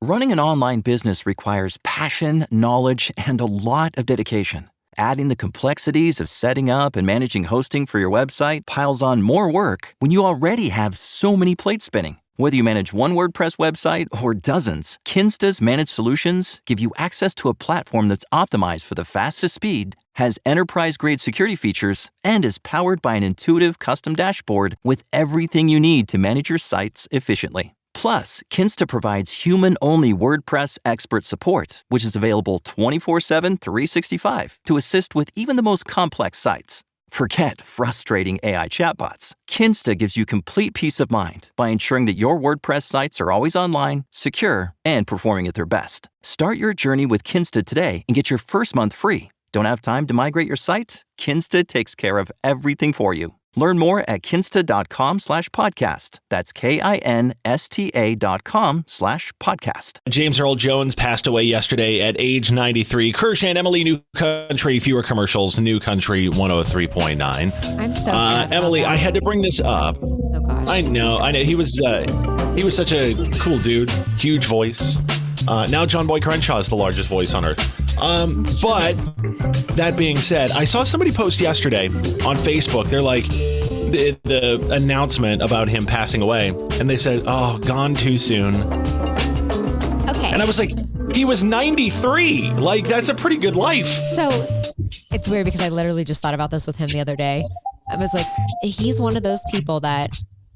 Running an online business requires passion, knowledge, and a lot of dedication. Adding the complexities of setting up and managing hosting for your website piles on more work when you already have so many plates spinning. Whether you manage one WordPress website or dozens, Kinsta's managed solutions give you access to a platform that's optimized for the fastest speed, has enterprise-grade security features, and is powered by an intuitive custom dashboard with everything you need to manage your sites efficiently. Plus, Kinsta provides human-only WordPress expert support, which is available 24/7, 365 to assist with even the most complex sites. Forget frustrating AI chatbots. Kinsta gives you complete peace of mind by ensuring that your WordPress sites are always online, secure, and performing at their best. Start your journey with Kinsta today and get your first month free. Don't have time to migrate your site? Kinsta takes care of everything for you. Learn more at kinsta.com/podcast. That's KINSTA.com/podcast. James Earl Jones passed away yesterday at age 93. Kirsch and Emyle, New Country, fewer commercials, New Country 103.9. I'm so sad. Emily, I had to bring this up. Oh gosh. I know. He was such a cool dude, huge voice. Now John Boy Crenshaw is the largest voice on earth. But that being said, I saw somebody post yesterday on Facebook. They're like, the announcement about him passing away, and they said, "Oh, gone too soon." Okay. And I was like, he was 93. Like, that's a pretty good life. So it's weird because I literally just thought about this with him the other day. I was like, he's one of those people that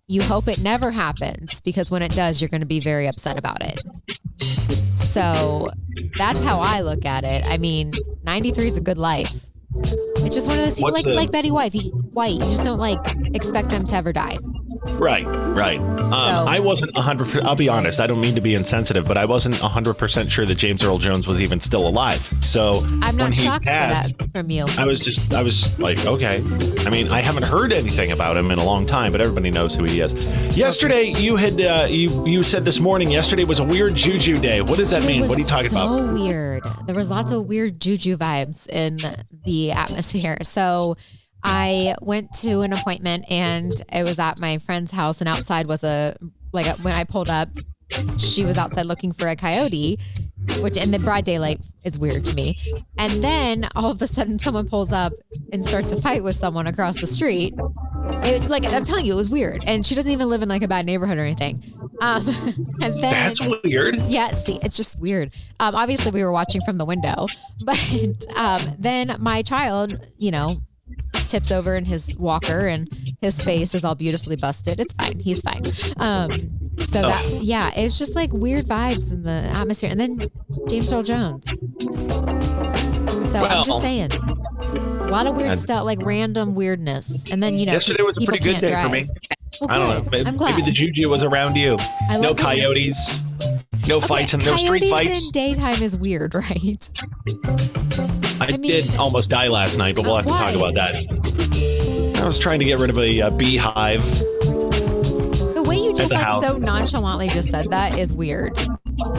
you hope it never happens, because when it does, you're going to be very upset about it. So that's how I look at it. I mean, 93 is a good life. It's just one of those people like Betty White. You just don't expect them to ever die. Right. I wasn't 100%. I'll be honest. I don't mean to be insensitive, but I wasn't 100% sure that James Earl Jones was even still alive. So I'm not shocked passed, for that from you. I was like, okay. I mean, I haven't heard anything about him in a long time, but everybody knows who he is. Yesterday, you had you said this morning. Yesterday was a weird juju day. What does that mean? What are you talking about? So weird. There was lots of weird juju vibes in the atmosphere. So I went to an appointment and it was at my friend's house, and outside was when I pulled up, she was outside looking for a coyote, which in the broad daylight is weird to me. And then all of a sudden someone pulls up and starts a fight with someone across the street. I'm telling you, it was weird. And she doesn't even live in a bad neighborhood or anything. And then, that's weird. Yeah, see, it's just weird. Obviously we were watching from the window, but then my child, tips over in his walker and his face is all beautifully busted. It's fine. He's fine. It's just weird vibes in the atmosphere. And then James Earl Jones. So I'm just saying, a lot of weird stuff, random weirdness. And then, yesterday was a pretty good day for me. Well, I don't know. Maybe the juju was around you. No coyotes. No fights and no street fights. In daytime is weird, right? I did almost die last night, but we'll have to talk about that. I was trying to get rid of a beehive. The way you just so nonchalantly just said that is weird.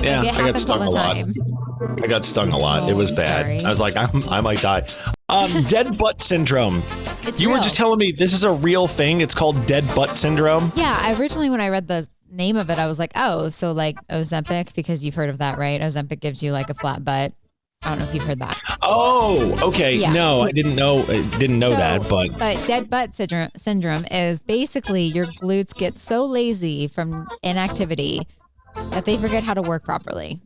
Yeah, it happens all the time. I got stung a lot. It was bad. Sorry. I was like, I might die. Dead butt syndrome. You were just telling me this is a real thing. It's called dead butt syndrome. Yeah, originally when I read the name of it, I was like, oh, so Ozempic, because you've heard of that, right? Ozempic gives you a flat butt. I don't know if you've heard that. Oh, okay. Yeah. No, I didn't know that, but dead butt syndrome is basically your glutes get so lazy from inactivity that they forget how to work properly.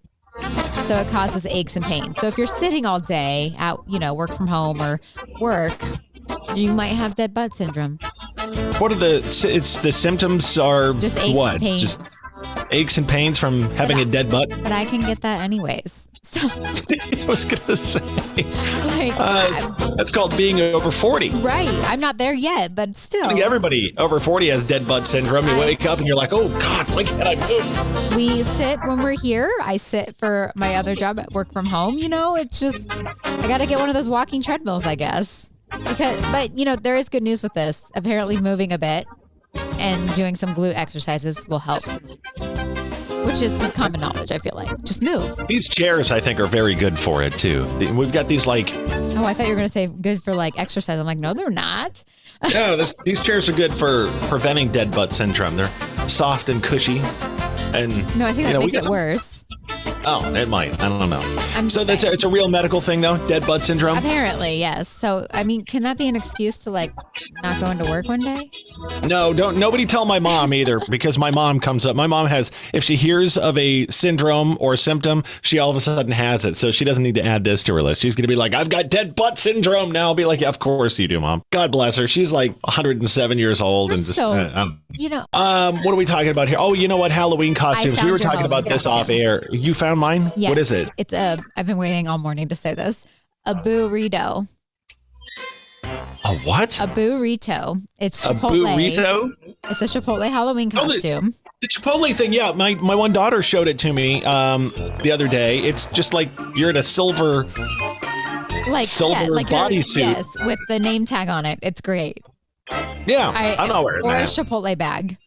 So it causes aches and pains. So if you're sitting all day out, work from home or work, you might have dead butt syndrome. What are the symptoms are just aches and pains. Just aches and pains from having a dead butt? But I can get that anyways. So I was going to say. That's called being over 40. Right. I'm not there yet, but still. I think everybody over 40 has dead butt syndrome. You wake up and you're like, oh, God, why can't I move? We sit when we're here. I sit for my other job at work from home. It's just, I got to get one of those walking treadmills, I guess. But there is good news with this. Apparently moving a bit and doing some glute exercises will help. Which is the common knowledge, I feel like. Just move. These chairs, I think, are very good for it, too. We've got these, Oh, I thought you were going to say good for, exercise. I'm like, no, they're not. No, these chairs are good for preventing dead butt syndrome. They're soft and cushy. And no, I think that makes it worse. Oh, it might. I don't know. So saying. it's a real medical thing, though? Dead butt syndrome? Apparently, yes. So, I mean, can that be an excuse to, like, not go into work one day? No, nobody tell my mom either, because my mom comes up. My mom has, if she hears of a syndrome or symptom, she all of a sudden has it. So she doesn't need to add this to her list. She's going to be like, I've got dead butt syndrome now. I'll be like, yeah, of course you do, Mom. God bless her. She's like 107 years old. And just, what are we talking about here? Oh, you know what? Halloween costumes. We were talking about this off air. You found mine? Yes. What is it? It's I've been waiting all morning to say this. A burrito. A what? A burrito. It's a Chipotle. burrito? It's a Chipotle Halloween costume. The Chipotle thing, yeah. My one daughter showed it to me the other day. It's just like you're in a silver bodysuit. Yes, with the name tag on it. It's great. Yeah, I'm not wearing that. Or a Chipotle bag.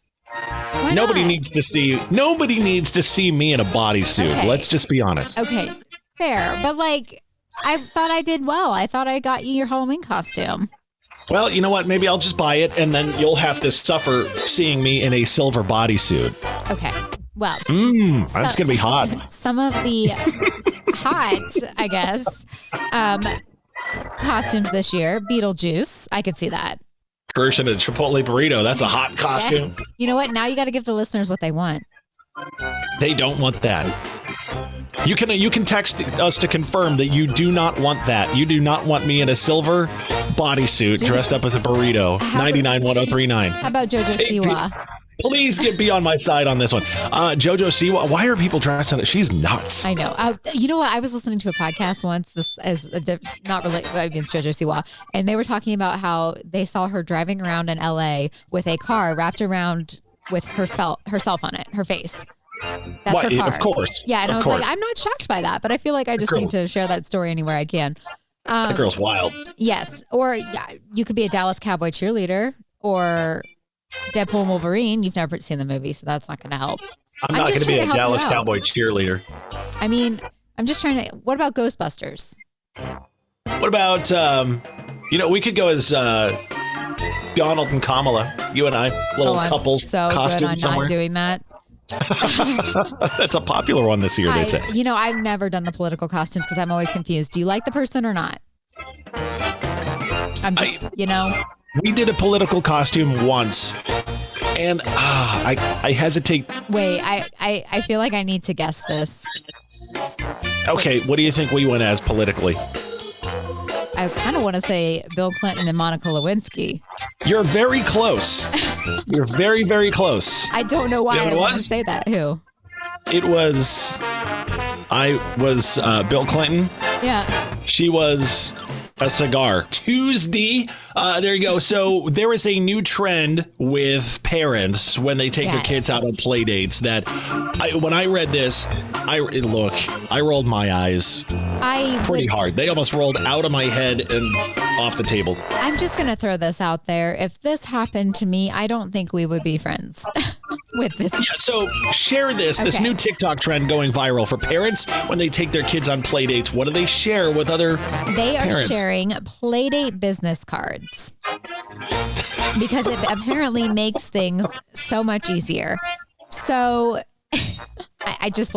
Nobody needs to see me in a bodysuit. Okay. Let's just be honest. Okay, fair. But like, I thought I did well. I thought I got you your Halloween costume. Well, you know what? Maybe I'll just buy it, and then you'll have to suffer seeing me in a silver bodysuit. Okay. Well, that's gonna be hot. Some of the hot, I guess, costumes this year. Beetlejuice. I could see that. Kirsch and a Chipotle burrito. That's a hot costume. Yes. You know what? Now you got to give the listeners what they want. They don't want that. You can text us to confirm that you do not want that. You do not want me in a silver bodysuit dressed up as a burrito. 991039. How about JoJo Siwa? Please be on my side on this one. JoJo Siwa, why are people dressed on it? She's nuts. I know. You know what? I was listening to a podcast once. This is not related. I mean, it's JoJo Siwa, and they were talking about how they saw her driving around in LA with a car wrapped around with herself on it, her face. That's her car. Of course. Yeah, and I was like, I'm not shocked by that, but I feel like I just need to share that story anywhere I can. That girl's wild. Yes, or you could be a Dallas Cowboy cheerleader or Deadpool and Wolverine. You've never seen the movie, so that's not going to help. I'm not going to be a Dallas Cowboy cheerleader. I mean, I'm just trying to. What about Ghostbusters? What about we could go as Donald and Kamala. You and I, little couples so costume good on somewhere. Not doing that. That's a popular one this year. They say. I've never done the political costumes because I'm always confused. Do you like the person or not? I'm just, We did a political costume once, and I hesitate. Wait, I feel like I need to guess this. Okay, what do you think we went as politically? I kind of want to say Bill Clinton and Monica Lewinsky. You're very close. You're very, very close. I don't know why I want to say that. Who? I was Bill Clinton. Yeah. She was a cigar. Tuesday. There you go. So there is a new trend with parents when they take their kids out on play dates that when I read this, I rolled my eyes pretty hard. They almost rolled out of my head and off the table. I'm just going to throw this out there. If this happened to me, I don't think we would be friends with this. Yeah, so share this new TikTok trend going viral for parents when they take their kids on play dates. What do they share with other They are parents? sharing Playdate business cards because it apparently makes things so much easier. So I just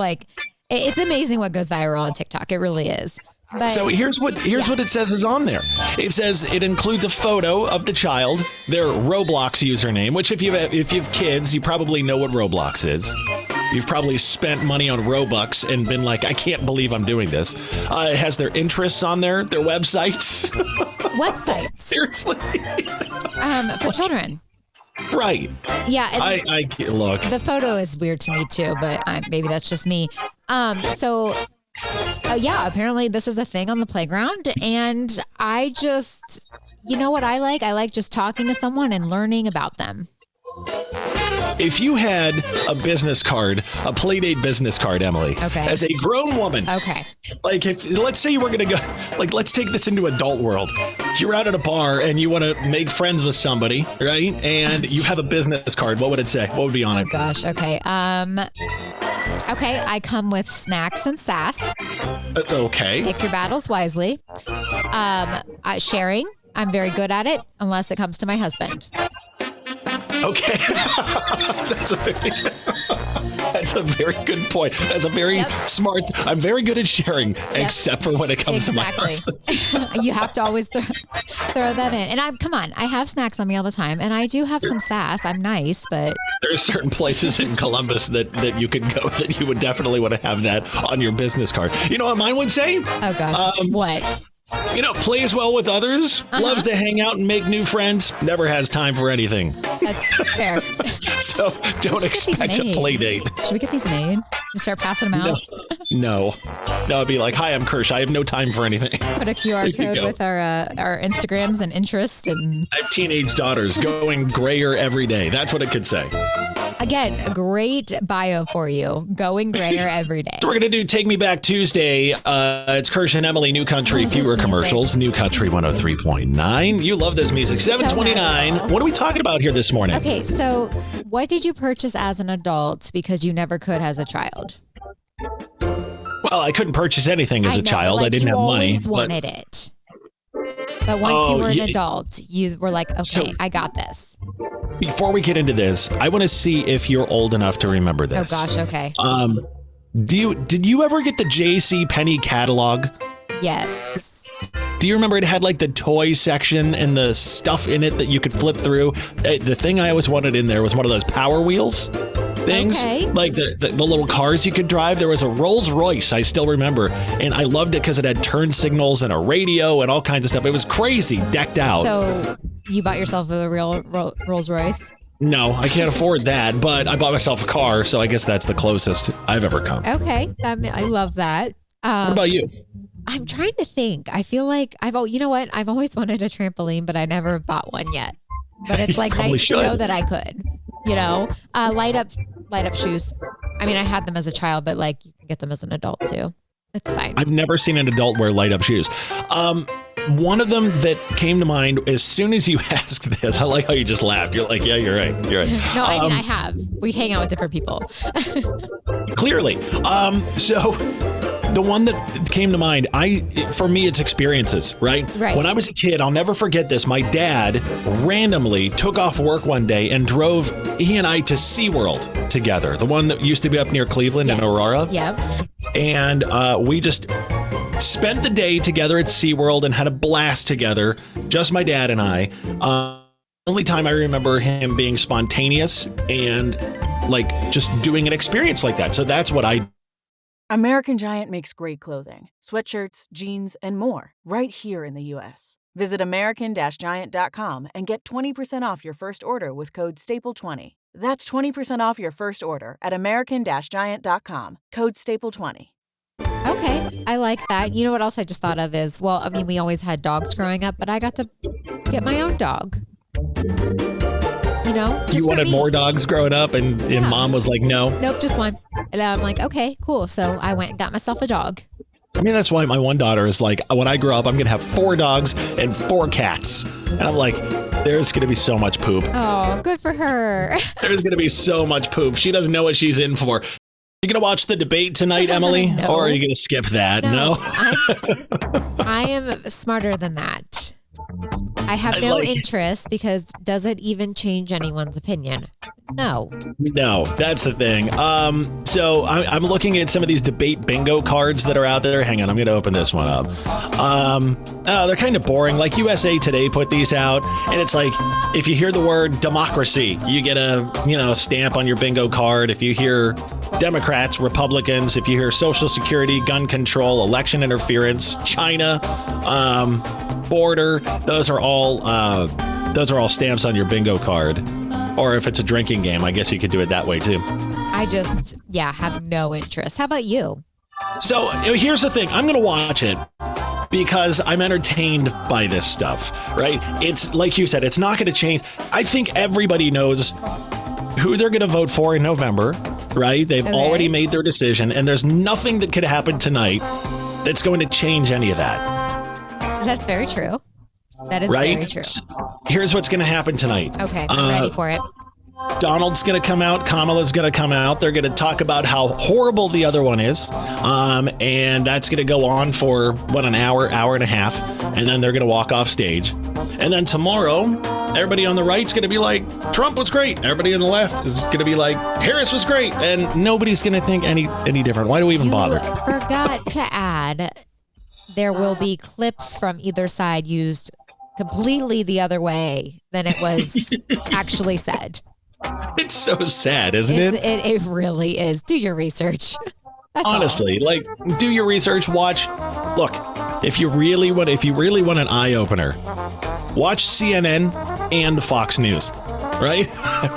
it's amazing what goes viral on TikTok. It really is. But, so here's what it says is on there. It says it includes a photo of the child, their Roblox username, which if you have kids, you probably know what Roblox is. You've probably spent money on Robux and been like, I can't believe I'm doing this. It has their interests on there, their websites. Websites. Seriously. For children. Right. Yeah. I look. The photo is weird to me too, but maybe that's just me. Apparently this is a thing on the playground, and I just, you know what I like? I like just talking to someone and learning about them. If you had a business card, a Playdate business card, Emily, as a grown woman, like let's say you were going to go, like let's take this into adult world. If you're out at a bar and you want to make friends with somebody, right? And you have a business card, what would it say? What would be on it? Oh gosh. Okay. I come with snacks and sass. Okay. Pick your battles wisely. Sharing. I'm very good at it unless it comes to my husband. Okay. That's a very good point. That's a very smart. I'm very good at sharing, except for when it comes to my husband. You have to always throw that in. And I have snacks on me all the time, and I do have some sass. I'm nice, but there are certain places in Columbus that you could go that you would definitely want to have that on your business card. You know what mine would say? Oh gosh, what? Plays well with others, loves to hang out and make new friends, never has time for anything. That's fair. So don't expect a play date. Should we get these made and start passing them out? No, it'd be like, hi, I'm Kirsch. I have no time for anything. Put a QR code with our Instagrams and interests. And I have teenage daughters going grayer every day. That's what it could say. Again, a great bio for you. Going grayer every day. So we're going to do Take Me Back Tuesday. It's Kirsch and Emyle, New Country, fewer commercials, New Country 103.9. You love this music. 729. What are we talking about here this morning? Okay, so what did you purchase as an adult because you never could as a child? Well, I couldn't purchase anything as a child. I didn't have money. You always wanted it. But once you were an adult, you were like, okay, I got this. Before we get into this, I want to see if you're old enough to remember this. Oh gosh, okay. Did you ever get the J.C. Penney catalog? Yes. Do you remember it had like the toy section and the stuff in it that you could flip through? The thing I always wanted in there was one of those Power Wheels things, like the little cars you could drive. There was a Rolls Royce, I still remember, and I loved it because it had turn signals and a radio and all kinds of stuff. It was crazy, decked out. So you bought yourself a real Rolls Royce? No, I can't afford that, but I bought myself a car, so I guess that's the closest I've ever come. Okay, I love that. What about you? I'm trying to think. I feel like you know what? I've always wanted a trampoline, but I never bought one yet. But it's like nice to know that I could. Light up shoes. I mean, I had them as a child, but like you can get them as an adult too. It's fine. I've never seen an adult wear light up shoes. One of them that came to mind as soon as you asked this, I like how you just laughed. You're like, yeah, you're right. No, I mean, I have. We hang out with different people. Clearly. So the one that came to mind, for me, it's experiences, right? When I was a kid, I'll never forget this. My dad randomly took off work one day and drove he and I to SeaWorld together. The one that used to be up near Cleveland in Aurora. Yep. And we just spent the day together at SeaWorld and had a blast together. Just my dad and I. Only time I remember him being spontaneous and like just doing an experience like that. So that's what I. American Giant makes great clothing, sweatshirts, jeans, and more right here in the U.S. Visit American-Giant.com and get 20% off your first order with code STAPLE20. That's 20% off your first order at American-Giant.com, code STAPLE20. Okay, I like that. You know what else I just thought of is, well, I mean, we always had dogs growing up, but I got to get my own dog. You wanted more dogs growing up, and mom was like, no. Nope, just one. And I'm like, okay, cool. So I went and got myself a dog. I mean, that's why my one daughter is like, when I grow up, I'm going to have 4 dogs and 4 cats. And I'm like, there's going to be so much poop. Oh, good for her. There's going to be so much poop. She doesn't know what she's in for. You going to watch the debate tonight, Emily? No. Or are you going to skip that? No? I am smarter than that. I have no interest because does it even change anyone's opinion? No, that's the thing. So I'm looking at some of these debate bingo cards that are out there. Hang on, I'm going to open this one up. They're kind of boring. Like USA Today put these out, and it's like if you hear the word democracy, you get a stamp on your bingo card. If you hear Democrats, Republicans, if you hear Social Security, gun control, election interference, China, border, those are all stamps on your bingo card. Or if it's a drinking game, I guess you could do it that way too. I just, have no interest. How about you? So here's the thing. I'm going to watch it because I'm entertained by this stuff, right? It's like you said, it's not going to change. I think everybody knows who they're going to vote for in November, right? They've already made their decision, and there's nothing that could happen tonight that's going to change any of that. That's very true. That is very true. Here's what's going to happen tonight. Okay, I'm ready for it. Donald's going to come out. Kamala's going to come out. They're going to talk about how horrible the other one is. And that's going to go on for, an hour and a half. And then they're going to walk off stage. And then tomorrow, Everybody on the right's going to be like, Trump was great. Everybody on the left is going to be like, Harris was great. And nobody's going to think any different. Why do we even bother? Forgot to add, there will be clips from either side used completely the other way than it was actually said. It's so sad, isn't it? It really is. Do your research. That's honestly, like, do your research. Watch. Look, if you really want an eye opener, watch CNN and Fox News. Right?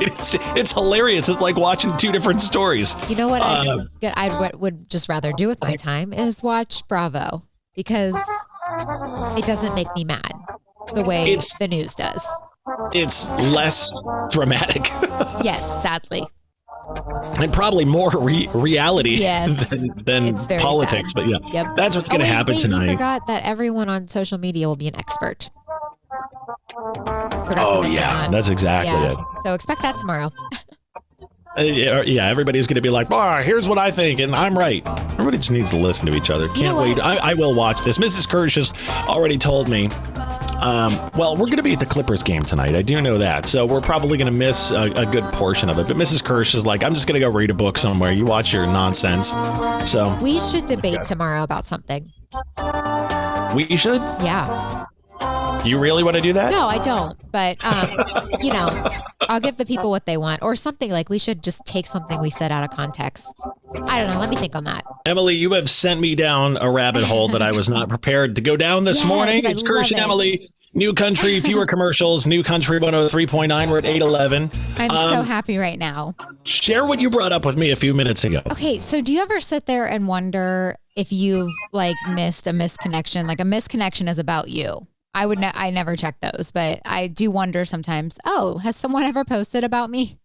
It's hilarious. It's like watching two different stories. You know what I would just rather do with my time is watch Bravo, because it doesn't make me mad the way the news does. It's less dramatic. Yes, sadly. And probably more reality than politics. Sad. But yeah, that's what's going to happen tonight. I forgot that everyone on social media will be an expert. Oh, yeah, that's exactly it. So expect that tomorrow. Yeah, everybody's going to be like, here's what I think, and I'm right. Everybody just needs to listen to each other. Can't wait. I will watch this. Mrs. Kirsch has already told me. Well, we're going to be at the Clippers game tonight. I do know that. So we're probably going to miss a good portion of it. But Mrs. Kirsch is like, I'm just going to go read a book somewhere. You watch your nonsense. So we should debate tomorrow about something. We should? Yeah. Do you really want to do that? No, I don't. But, I'll give the people what they want, or something like we should just take something we said out of context. I don't know. Let me think on that. Emily, you have sent me down a rabbit hole that I was not prepared to go down this morning. It's Kirsch and Emyle. New country, fewer commercials, new country 103.9. We're at 811. I'm so happy right now. Share what you brought up with me a few minutes ago. Okay, so do you ever sit there and wonder if you've missed a misconnection? Like a misconnection is about you. I never check those, but I do wonder sometimes, has someone ever posted about me?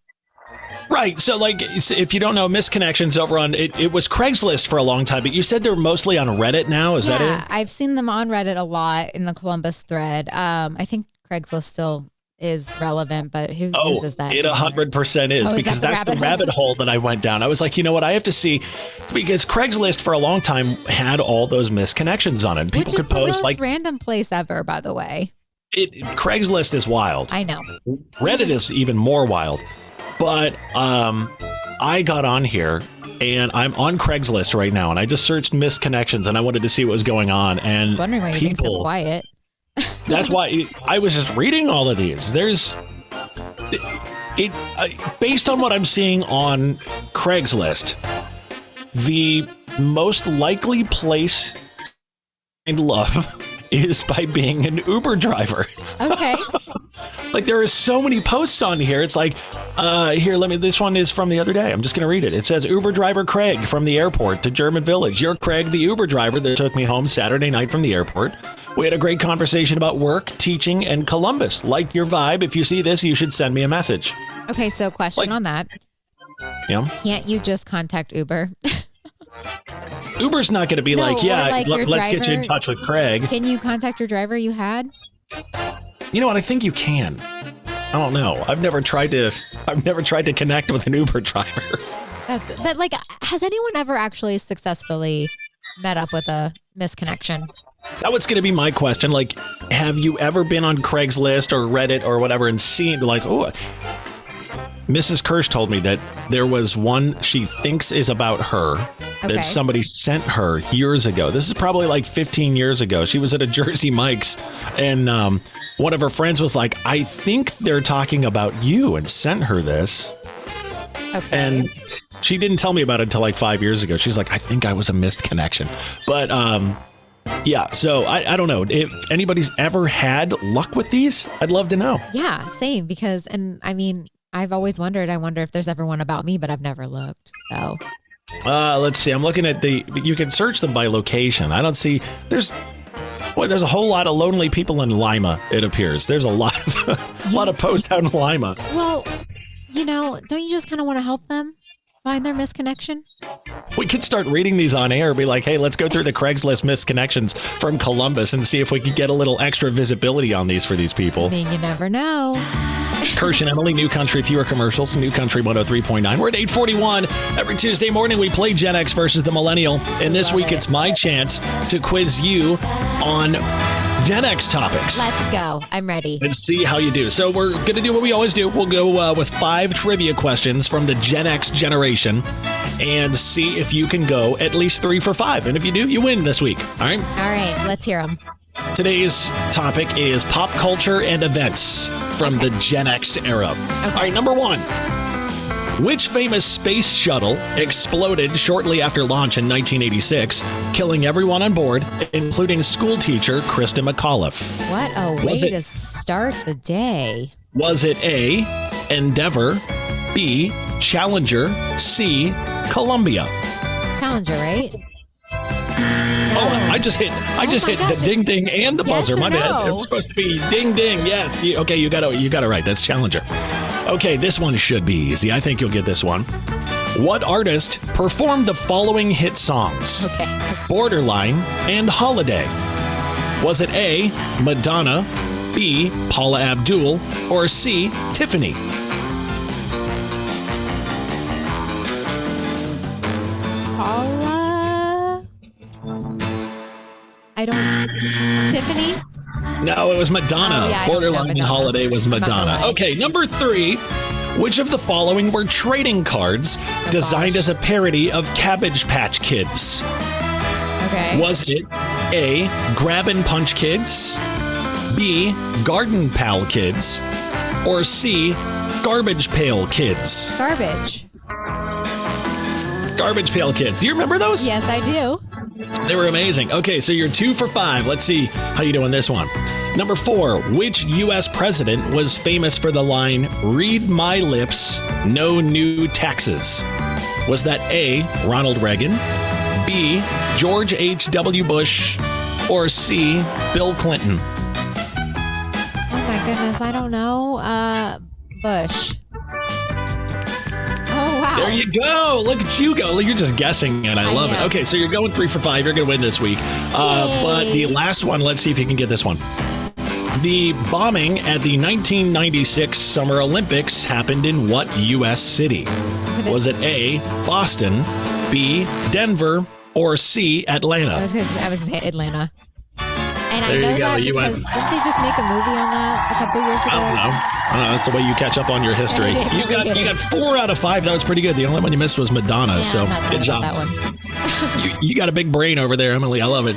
Right. So if you don't know, misconnections over on, it was Craigslist for a long time, but you said they're mostly on Reddit now. Is that it? Yeah, I've seen them on Reddit a lot in the Columbus thread. I think Craigslist still is relevant, but who uses that? It 100% is, because that's the rabbit hole that I went down. I was like, you know what? I have to see, because Craigslist for a long time had all those misconnections on it. People could post the most random place ever, by the way. Craigslist is wild. I know. Reddit is even more wild. But I got on here and I'm on Craigslist right now, and I just searched misconnections and I wanted to see what was going on. And I was wondering why you're being so quiet. That's why I was just reading all of these. There's based on what I'm seeing on Craigslist, the most likely place in love is by being an Uber driver. Okay. There are so many posts on here. It's like, this one is from the other day. I'm just going to read it. It says, Uber driver Craig from the airport to German Village. You're Craig, the Uber driver that took me home Saturday night from the airport. We had a great conversation about work, teaching, and Columbus. Like your vibe. If you see this, you should send me a message. Okay, so question on that. Yeah. Can't you just contact Uber? Uber's not going to be let's get you in touch with Craig. Can you contact your driver you had? You know what? I think you can. I don't know. I've never tried to connect with an Uber driver. But has anyone ever actually successfully met up with a misconnection? That was going to be my question. Have you ever been on Craigslist or Reddit or whatever and seen Mrs. Kirsch told me that there was one she thinks is about her that somebody sent her years ago. This is probably 15 years ago. She was at a Jersey Mike's, and one of her friends was like, I think they're talking about you, and sent her this. Okay. And she didn't tell me about it until 5 years ago. She's like, I think I was a missed connection. But yeah, so I don't know. If anybody's ever had luck with these, I'd love to know. Yeah, same. Because, I've always wondered. I wonder if there's ever one about me, but I've never looked. So, let's see. I'm looking at you can search them by location. I don't see. There's a whole lot of lonely people in Lima. It appears there's a lot of posts out in Lima. Well, don't you just kind of want to help them find their misconnection? We could start reading these on air. Be like, hey, let's go through the Craigslist misconnections from Columbus and see if we could get a little extra visibility on these for these people. You never know. It's Kirsch and Emyle, New Country, fewer commercials, New Country 103.9. We're at 841. Every Tuesday morning, we play Gen X versus the Millennial. And this week, it's my chance to quiz you on Gen X topics. Let's go. I'm ready. And see how you do. So we're going to do what we always do. We'll go with 5 trivia questions from the Gen X generation and see if you can go at least 3 for 5. And if you do, you win this week. All right? All right. Let's hear them. Today's topic is pop culture and events from the Gen X era. All right, number 1. Which famous space shuttle exploded shortly after launch in 1986, killing everyone on board, including schoolteacher Krista McAuliffe? What a way to start the day. Was it A, Endeavour, B, Challenger, C, Columbia? Challenger, right? Oh, I just hit the ding ding and the buzzer. My bad. It's supposed to be ding ding. Yes. Okay, you got it right. That's Challenger. Okay, this one should be easy. I think you'll get this one. What artist performed the following hit songs? Okay. Borderline and Holiday. Was it A, Madonna, B, Paula Abdul, or C, Tiffany? Paula? Tiffany? No, it was Madonna. Oh, yeah, Borderline and Holiday was Madonna. Okay, number 3. Which of the following were trading cards designed as a parody of Cabbage Patch Kids? Okay. Was it A, Grab and Punch Kids, B, Garden Pal Kids, or C, Garbage Pail Kids? Garbage Pail Kids. Do you remember those? Yes, I do. They were amazing. Okay, so you're 2 for 5. Let's see how you do on this one. Number 4, which U.S. president was famous for the line, "Read my lips, no new taxes"? Was that A, Ronald Reagan, B, George H.W. Bush, or C, Bill Clinton? Oh my goodness, I don't know. Bush. Oh wow. There you go. Look at you go. You're just guessing, and I love it. Okay, so you're going 3 for 5. You're going to win this week. But the last one, let's see if you can get this one. The bombing at the 1996 Summer Olympics happened in what U.S. city? Was it A, Boston, B, Denver, or C, Atlanta? I was going to say Atlanta. And There I know you go. that You because went. didn't they just make a movie on that a couple years ago? I don't know. That's the way you catch up on your history. You got 4 out of 5. That was pretty good. The only one you missed was Madonna. Yeah, so I'm not good job. about that one. You got a big brain over there, Emily. I love it.